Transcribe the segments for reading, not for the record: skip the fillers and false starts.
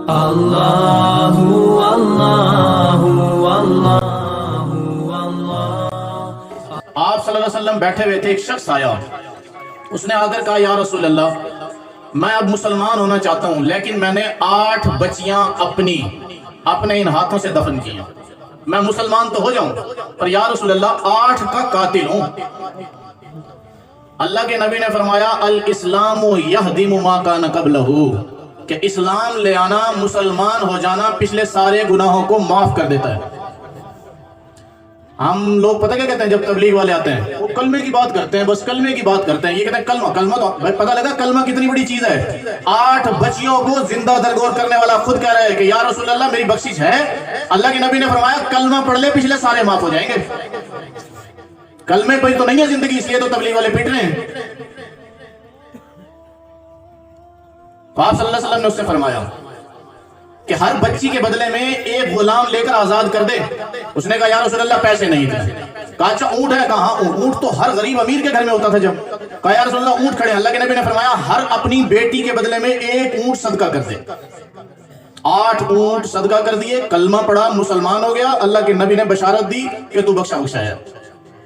اللہ اللہ اللہ۔ آپ صلی اللہ علیہ وسلم بیٹھے ہوئے تھے، ایک شخص آیا، اس نے آ کر کہا یا رسول اللہ میں اب مسلمان ہونا چاہتا ہوں، لیکن میں نے 8 بچیاں اپنے ان ہاتھوں سے دفن کی ہیں، میں مسلمان تو ہو جاؤں پر یا رسول اللہ 8 کا قاتل ہوں۔ اللہ کے نبی نے فرمایا الاسلام یہدم ما کان قبلہ، کہ اسلام لے آنا، مسلمان ہو جانا پچھلے سارے گناہوں کو معاف کر دیتا ہے۔ ہم لوگ پتہ کیا کہتے ہیں جب تبلیغ والے آتے ہیں، وہ کلمے کی بات کرتے ہیں، بس کلمے کی بات کرتے ہیں، یہ کہتے ہیں کلمہ تو بھائی پتہ لگا کلمہ کتنی بڑی چیز ہے۔ 8 بچیوں کو زندہ درگور کرنے والا خود کہہ رہا ہے کہ یا رسول اللہ میری بخشش ہے۔ اللہ کے نبی نے فرمایا کلمہ پڑھ لے پچھلے سارے معاف ہو جائیں گے۔ کلمے پہ تو نہیں ہے زندگی، اس لیے تو تبلیغ والے پیٹ رہے ہیں۔ آپ صلی اللہ علیہ وسلم نے اس سے فرمایا کہ ہر بچی کے بدلے میں ایک غلام لے کر آزاد کر دے۔ اس نے کہا یا رسول اللہ پیسے نہیں تھے۔ کہا اچھا اونٹ ہے؟ کہا اونٹ تو ہر غریب امیر کے گھر میں ہوتا تھا جب۔ کہا یا رسول اللہ اونٹ کھڑے ہیں؟ اللہ کے نبی نے فرمایا ہر اپنی بیٹی کے بدلے میں ایک اونٹ صدقہ کر دے۔ 8 اونٹ صدقہ کر دیے، کلمہ پڑھا، مسلمان ہو گیا۔ اللہ کے نبی نے بشارت دی کہ تو بخشایا،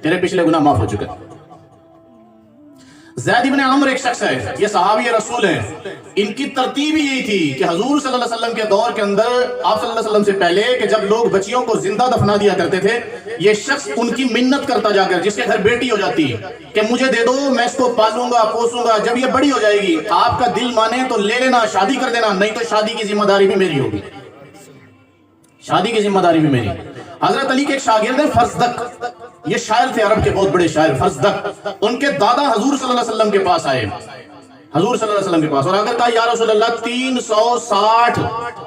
تیرے پچھلے گناہ معاف ہو چکے۔ زید بن عمر ایک شخص ہے، یہ صحابی رسول ہیں، ان کی ترتیب ہی یہی تھی کہ حضور صلی اللہ علیہ وسلم کے دور کے اندر، آپ صلی اللہ علیہ وسلم سے پہلے، کہ جب لوگ بچیوں کو زندہ دفنا دیا کرتے تھے، یہ شخص ان کی منت کرتا جا کر، جس کے گھر بیٹی ہو جاتی کہ مجھے دے دو، میں اس کو پالوں گا پوسوں گا، جب یہ بڑی ہو جائے گی آپ کا دل مانے تو لے لینا، شادی کر دینا، نہیں تو شادی کی ذمہ داری بھی میری ہوگی، شادی کی ذمہ داری بھی میری۔ حضرت علی کے ایک شاگرد ہیں فرزدق، یہ شاعر تھے، عرب کے بہت بڑے شاعر فرزدق۔ ان کے دادا حضور صلی اللہ علیہ وسلم کے پاس آئے، حضور صلی اللہ علیہ وسلم کے پاس، اور اگر کہا یا رسول اللہ 360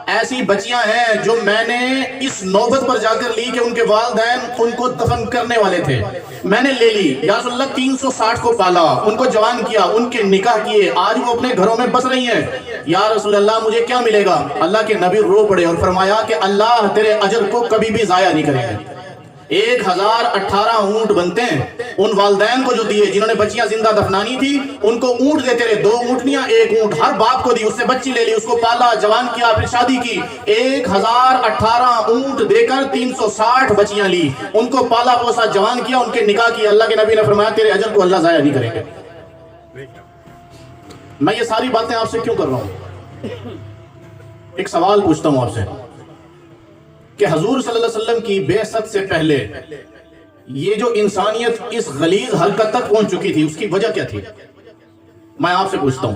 ایسی بچیاں ہیں جو میں نے اس نوبت پر جا کر لی کہ ان کے والدین ان کو دفن کرنے والے تھے، میں نے لے لی، یا رسول اللہ 360 کو پالا، ان کو جوان کیا، ان کے نکاح کیے، آج وہ اپنے گھروں میں بس رہی ہیں، یا رسول اللہ مجھے کیا ملے گا؟ اللہ کے نبی رو پڑے اور فرمایا کہ اللہ تیرے اجر کو کبھی بھی ضائع نہیں کرے گا۔ 1018 اونٹ بنتے ہیں، ان والدین کو جو دیے جنہوں نے بچیاں زندہ دفنانی تھی، ان کو اونٹ دیتے رہے، 2 اونٹنیاں 1 اونٹ ہر باپ کو دی، اس سے بچی لے لی، اس کو پالا، جوان کیا، پھر شادی کی، 1018 اونٹ دے کر 360 بچیاں لی، ان کو پالا پوسا، جوان کیا، ان کے نکاح کیا۔ اللہ کے نبی نے فرمایا تیرے اجر کو اللہ ضائع نہیں کرے گا۔ میں یہ ساری باتیں آپ سے کیوں کر رہا ہوں؟ ایک سوال پوچھتا ہوں آپ سے کہ حضور صلی اللہ علیہ وسلم کی بعثت سے پہلے یہ جو انسانیت اس غلیظ حرکت تک پہنچ چکی تھی، اس کی وجہ کیا تھی؟ میں آپ سے پوچھتا ہوں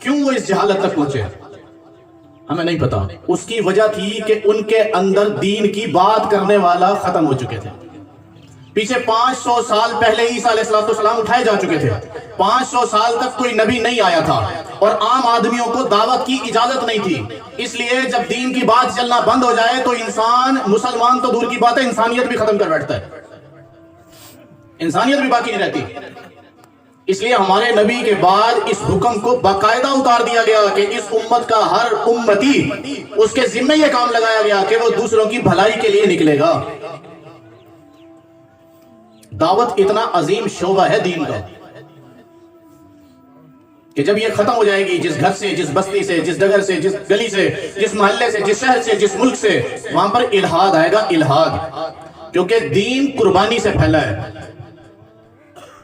کیوں وہ اس جہالت تک پہنچے؟ ہمیں نہیں پتا۔ اس کی وجہ تھی کہ ان کے اندر دین کی بات کرنے والا ختم ہو چکے تھے۔ پیچھے 500 سال پہلے عیسیٰ علیہ السلام اٹھائے جا چکے تھے، 500 سال تک کوئی نبی نہیں آیا تھا، اور عام آدمیوں کو دعوت کی اجازت نہیں تھی۔ اس لیے جب دین کی بات چلنا بند ہو جائے تو انسان، مسلمان تو دور کی بات ہے، انسانیت بھی ختم کر بیٹھتا ہے، انسانیت بھی باقی نہیں رہتی۔ اس لیے ہمارے نبی کے بعد اس حکم کو باقاعدہ اتار دیا گیا کہ اس امت کا ہر امتی، اس کے ذمہ یہ کام لگایا گیا کہ وہ دوسروں کی بھلائی کے لیے نکلے گا۔ دعوت اتنا عظیم شعبہ ہے دین کا کہ جب یہ ختم ہو جائے گی، جس گھر سے، جس بستی سے، جس ڈگر سے، جس گلی سے، جس محلے سے، جس شہر سے، جس ملک سے، وہاں پر الہاد آئے گا، الہاد، کیونکہ دین قربانی سے پھیلا ہے،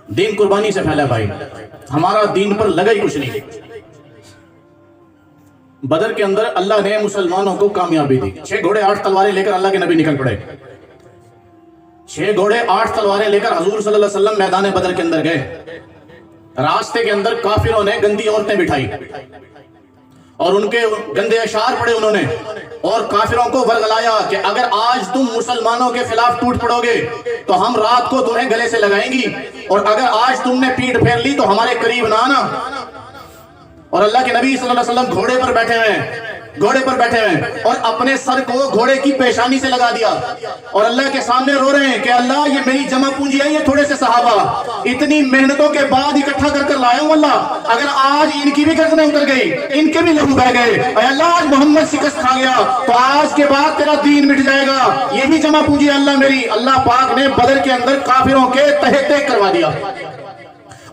دین قربانی سے پھیلا ہے بھائی، ہمارا دین پر لگا ہی کچھ نہیں۔ بدر کے اندر اللہ نے مسلمانوں کو کامیابی دی، 6 گھوڑے 8 تلواریں لے کر اللہ کے نبی نکل پڑے، 6 گھوڑے 8 تلواریں لے کر حضور صلی اللہ علیہ وسلم میدان بدر کے اندر گئے۔ راستے کے اندر کافروں نے گندی عورتیں بٹھائی اور ان کے گندے اشعار پڑے انہوں نے، اور کافروں کو ورغلایا کہ اگر آج تم مسلمانوں کے خلاف ٹوٹ پڑو گے تو ہم رات کو تمہیں گلے سے لگائیں گی، اور اگر آج تم نے پیٹ پھیر لی تو ہمارے قریب نہ آنا۔ اور اللہ کے نبی صلی اللہ علیہ وسلم گھوڑے پر بیٹھے ہیں، گھوڑے پر بیٹھے ہیں، اور اپنے سر کو گھوڑے کی پیشانی سے لگا دیا، اور اللہ کے سامنے رو رہے ہیں کہ اللہ یہ میری جمع پونجی ہے، یہ تھوڑے سے صحابہ اتنی محنتوں کے بعد اکٹھا کر کر لایا ہوں، اللہ اگر آج ان کی بھی گردنیں اتر گئی، ان کے بھی لہو بہ گئے، اے اللہ آج محمد شکست کھا گیا تو آج کے بعد تیرا دین مٹ جائے گا، یہ بھی جمع پونجی ہے اللہ میری۔ اللہ پاک نے بدر کے اندر کافروں کے تہہ تہہ کروا دیا،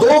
2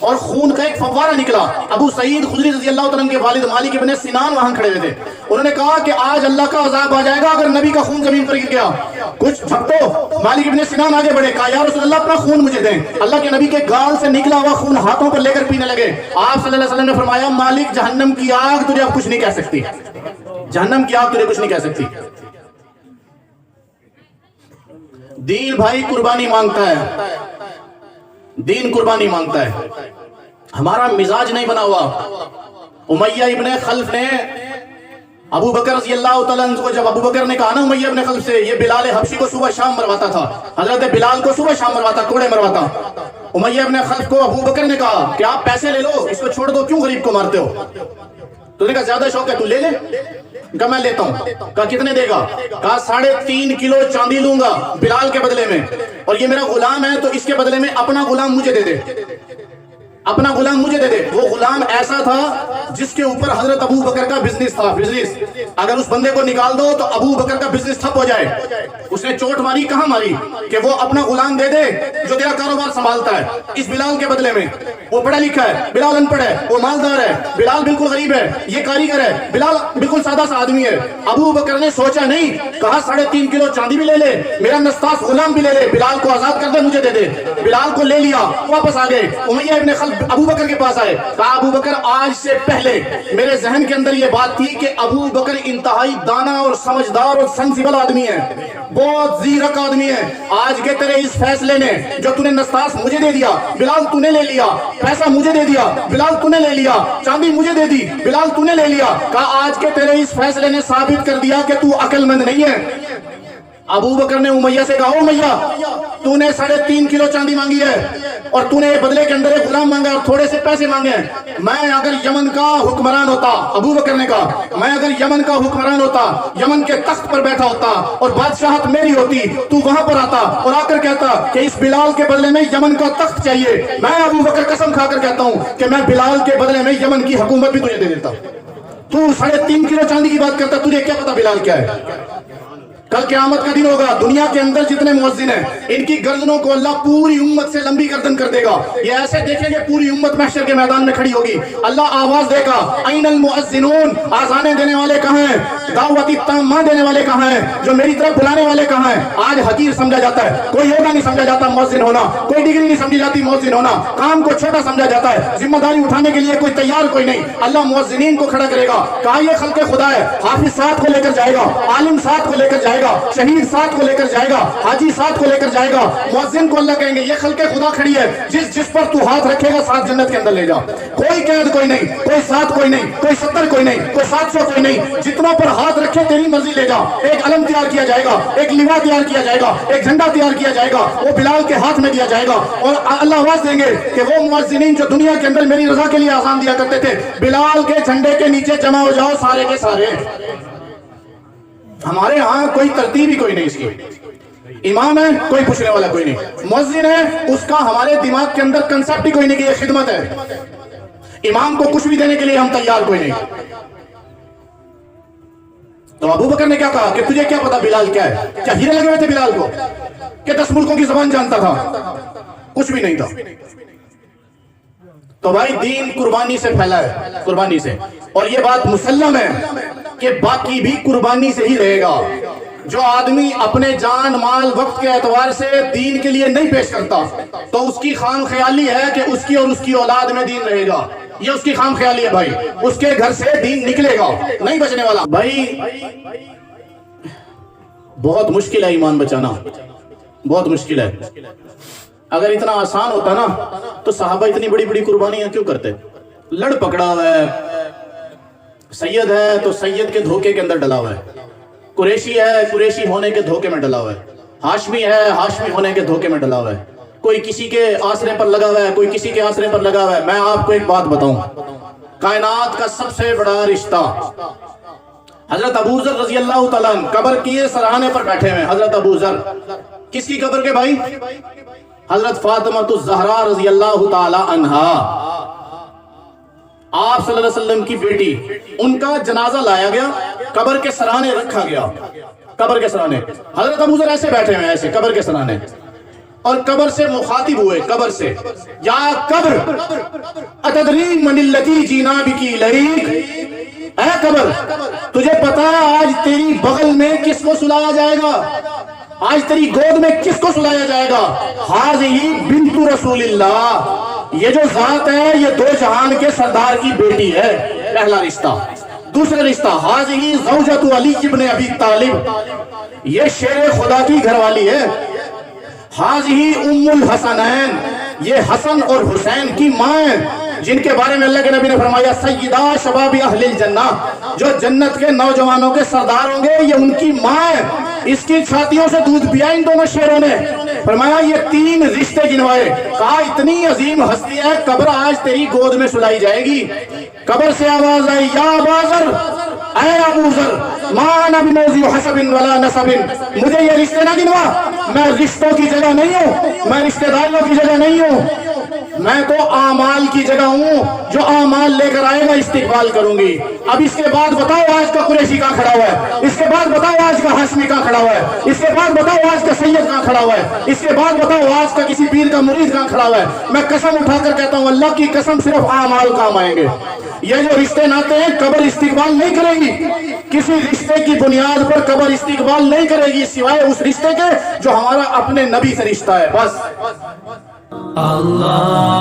اور خون کا ایک فوارہ نکلا. ابو سعید خدری رضی اللہ تعالیٰ عنہ کے والد مالک ابن سنان وہاں کھڑے ہوئے تھے. انہوں نے کہا کہ آج اللہ کا عذاب آ جائے گا اگر نبی کا خون زمین پر گر گیا. کچھ جھپٹو. مالک ابن سنان آگے بڑھے, کہا یا رسول اللہ اپنا خون مجھے دیں. اللہ کے نبی کے گال سے نکلا ہوا خون ہاتھوں پر لے کر پینے لگے. آپ صلی اللہ علیہ وسلم نے فرمایا مالک جہنم کی آگ تجھے اب کچھ نہیں کہہ سکتی, جہنم کی آگ تجھے کچھ نہیں کہہ سکتی. دین بھائی قربانی مانگتا ہے, دین قربانی مانگتا ہے. ہمارا مزاج نہیں بنا ہوا. امیہ ابن خلف نے ابو بکر رضی اللہ تعالیٰ عنہ کو, جب ابو بکر نے کہا نا امیہ ابن خلف سے, یہ بلال حبشی کو صبح شام مرواتا تھا, حضرت بلال کو صبح شام مرواتا, کوڑے مرواتا. امیہ ابن خلف کو ابو بکر نے کہا کہ آپ پیسے لے لو, اس کو چھوڑ دو, کیوں غریب کو مارتے ہو؟ تو نے کہا زیادہ شوق ہے تو لے لے. کہا میں لیتا ہوں. کہا کتنے دے گا؟ کہا 3.5 کلو چاندی لوں گا بلال کے بدلے میں, اور یہ میرا غلام ہے تو اس کے بدلے میں اپنا غلام مجھے دے دے, اپنا غلام مجھے دے دے. وہ غلام ایسا تھا جس کے اوپر حضرت ابو بکر کا بزنس تھا, بزنس. اگر اس بندے کو نکال دو تو ابو بکر کا بزنس ٹھپ ہو جائے. اس نے چوٹ ماری, کہاں ماری؟ کہ وہ اپنا غلام دے دے جو تیرا کاروبار سنبھالتا ہے اس بلال کے بدلے میں. وہ پڑھا لکھا ہے, بلال ان پڑھ ہے. وہ مالدار ہے, بلال بالکل غریب ہے. یہ کاریگر ہے, بلال بالکل سادہ سا آدمی ہے. ابو بکر نے سوچا نہیں, کہا 3.5 کلو چاندی بھی لے لے, میرا نستاس غلام بھی لے لے, بلال کو آزاد کر دے, مجھے دے دے. بلال کو لے لیا, واپس آ گئے. امیہ ابن خلف ابو بکر کے پاس آئے. کہا ابو بکر آج سے پہلے میرے ذہن کے اندر یہ بات تھی کہ ابو بکر انتہائی دانا اور سمجھدار اور سنسیبل آدمی ہے, بہت زیرک آدمی ہے. آج کے تیرے اس فیصلے نے, جو تو نے نستاس مجھے دے دیا, بلال تو نے لے لیا, پیسہ مجھے دے دیا, بلال تو نے لے لیا, چاندی مجھے دے دی, بلال تو نے لے لیا. کہا آج کے تیرے اس فیصلے نے ثابت کر دیا کہ تو عقل مند نہیں ہے. ابو بکر نے امیہ سے کہا, او امیہ تو نے 3.5 کلو چاندی مانگی ہے اور تو نے بدلے کے اندر ایک غلام مانگا اور تھوڑے سے پیسے مانگے ہیں. میں اگر یمن کا حکمران ہوتا, ابو بکر نے کہا, میں اگر یمن کا حکمران ہوتا, یمن کے تخت پر بیٹھا ہوتا اور بادشاہت میری ہوتی, تو وہاں پر آتا اور آ کر کہتا کہ اس بلال کے بدلے میں یمن کا تخت چاہیے. میں ابو بکر قسم کھا کر کہتا ہوں کہ میں بلال کے بدلے میں یمن کی حکومت بھی تجھے دے دیتا. تو 3.5 کلو چاندی کی بات کرتا, تجھے کیا پتا بلال کیا ہے؟ کل قیامت کا دن ہوگا, دنیا کے اندر جتنے مؤذن ہیں ان کی گردنوں کو اللہ پوری امت سے لمبی گردن کر دے گا. یہ ایسے دیکھیں گے پوری امت محشر کے میدان میں کھڑی ہوگی. اللہ آواز دے گا, این المؤذنون, آزانے دینے والے کہاں ہیں, دعوت تامہ دینے والے کہاں ہیں, جو میری طرف بلانے والے کہاں ہیں. آج حقیر سمجھا جاتا ہے, کوئی عہدہ نہیں سمجھا جاتا مؤذن ہونا, کوئی ڈگری نہیں سمجھی جاتی مؤذن ہونا, کام کو چھوٹا سمجھا جاتا ہے, ذمہ داری اٹھانے کے لیے کوئی تیار کوئی نہیں. اللہ مؤذنین کو کھڑا کرے گا. کہا یہ خلق خدا ہے, حافظ ساتھ کو لے کر جائے گا, عالم ساتھ کو لے کر جائے گا, شہید ساتھ کو لے کر جائے گا, حاجی ساتھ کو لے کر جائے گا. مؤذن کو اللہ کہیں گے یہ خلق خدا کھڑی ہے, جس پر تو ہاتھ رکھے گا ساتھ جنت کے اندر لے جا. کوئی قید کوئی نہیں, کوئی ساتھ کوئی نہیں, کوئی 70 کوئی نہیں, کوئی 700 کوئی نہیں, جتنا پر ہاتھ رکھے تیری مرضی لے جا. ایک علم تیار کیا جائے گا, ایک لوا تیار کیا جائے گا, ایک جھنڈا تیار کیا جائے گا, وہ بلال کے ہاتھ میں دیا جائے گا. اور اللہ آواز دیں گے کہ وہ مؤذنین جو دنیا کے اندر میری رضا کے لیے اذان دیا کرتے تھے, بلال کے جھنڈے کے نیچے جمع ہو جاؤ سارے کے سارے. ہمارے ہاں کوئی ترتیب ہی کوئی نہیں, اس کی امام ہے کوئی پوچھنے والا کوئی نہیں, مؤذن ہے اس کا ہمارے دماغ کے اندر کنسپٹ ہی کوئی نہیں کہ یہ خدمت ہے. امام کو کچھ بھی دینے کے لیے ہم تیار کوئی نہیں. تو ابو بکر نے کیا کہا کہ تجھے کیا پتا بلال کیا ہے؟ کیا ہیرے لگے ہوئے تھے بلال کو کہ 10 ملکوں کی زبان جانتا تھا؟ کچھ بھی نہیں تھا. تو بھائی دین قربانی سے پھیلا ہے, قربانی سے. اور یہ بات مسلم ہے کہ باقی بھی قربانی سے ہی رہے گا. جو آدمی اپنے جان مال وقت کے اعتبار سے دین کے لیے نہیں پیش کرتا تو اس کی خام خیالی ہے کہ اس کی اور اس کی اولاد میں دین رہے گا. یہ اس کی خام خیالی ہے بھائی, اس کے گھر سے دین نکلے گا, نہیں بچنے والا. بھائی بہت مشکل ہے ایمان بچانا, بہت مشکل ہے. اگر اتنا آسان ہوتا نا تو صحابہ اتنی بڑی بڑی قربانیاں کیوں کرتے؟ لڑ پکڑا ہوا ہے, سید ہے تو سید کے دھوکے کے اندر ڈلا ہوا ہے, قریشی ہے قریشی ہونے کے دھوکے میں ڈلا ہوا ہے, ہاشمی ہے ہاشمی ہونے کے دھوکے میں ڈلا ہوا ہے, کوئی کسی کے آسرے پر لگا ہوا ہے, کوئی کسی کے آسرے پر لگا ہوا ہے. میں آپ کو ایک بات بتاؤں, کائنات کا سب سے بڑا رشتہ حضرت ابو ذر رضی اللہ تعالیٰ عنہ قبر کی سراہنے پر بیٹھے ہوئے. حضرت ابو ذر کس کی قبر کے بھائی؟ حضرت فاطمہ الزہرا رضی اللہ تعالی عنہا, آپ صلی اللہ علیہ وسلم کی بیٹی. ان کا جنازہ لایا گیا, قبر کے سرانے رکھا گیا, قبر کے سرانے. حضرت ابو ذر ایسے بیٹھے ہوئے ایسے قبر کے سرانے, اور قبر سے مخاطب ہوئے، قبر سے، یا قبر اتدری من التی جینا بکی لیک، اے قبر تجھے پتا آج تیری بغل میں کس کو سلایا جائے گا، آج تیری گود میں کس کو سلایا جائے گا؟ ہاذہ بنت رسول اللہ، یہ جو ذات ہے یہ دو جہان کے سردار کی بیٹی ہے، پہلا رشتہ۔ دوسرا رشتہ ہاذہ زوجۃ علی ابن ابی طالب، یہ شیر خدا کی گھر والی ہے۔ ہاذہ ام الحسنین، یہ حسن اور حسین کی ماں ہیں، جن کے بارے میں اللہ کے نبی نے فرمایا سیدہ شباب اہل الجنہ، جو جنت کے نوجوانوں کے سردار ہوں گے یہ ان کی ماں ہے۔ اس کی چھاتیوں سے دودھ پیا ان دونوں شیروں نے۔ فرمایا یہ تین رشتے گنوائے، کہا اتنی عظیم ہستی ہے، قبر آج تیری گود میں سلائی جائے گی۔ قبر سے آواز آئی یا ابا ذر، اے ابو ذر، ما انا بموضع حسب ولا نسب، مجھے یہ رشتے نہ گنوا، میں رشتوں کی جگہ نہیں ہوں، میں رشتہ داریوں کی جگہ نہیں ہوں، میں تو اعمال کی جگہ ہوں، جو اعمال لے کر آئے گا استقبال کروں گی۔ اب اس کے بعد بتاؤ آج کا قریشی کہاں کھڑا ہوا ہے، اس کے بعد بتاؤ آج کا ہاشمی کہاں کھڑا ہوا ہے، اس کے بعد بتاؤ آج کا سید کہاں کھڑا ہوا ہے، اس کے بعد بتاؤ آج کا کسی پیر کا مرید کہاں کھڑا ہوا ہے۔ میں قسم اٹھا کر کہتا ہوں اللہ کی قسم صرف اعمال کام آئیں گے۔ یہ جو رشتے ناتے ہیں قبر استقبال نہیں کرے گی، کسی رشتے کی بنیاد پر قبر استقبال نہیں کرے گی سوائے اس رشتے کے جو ہمارا اپنے نبی سے رشتہ ہے، بس۔ اللہ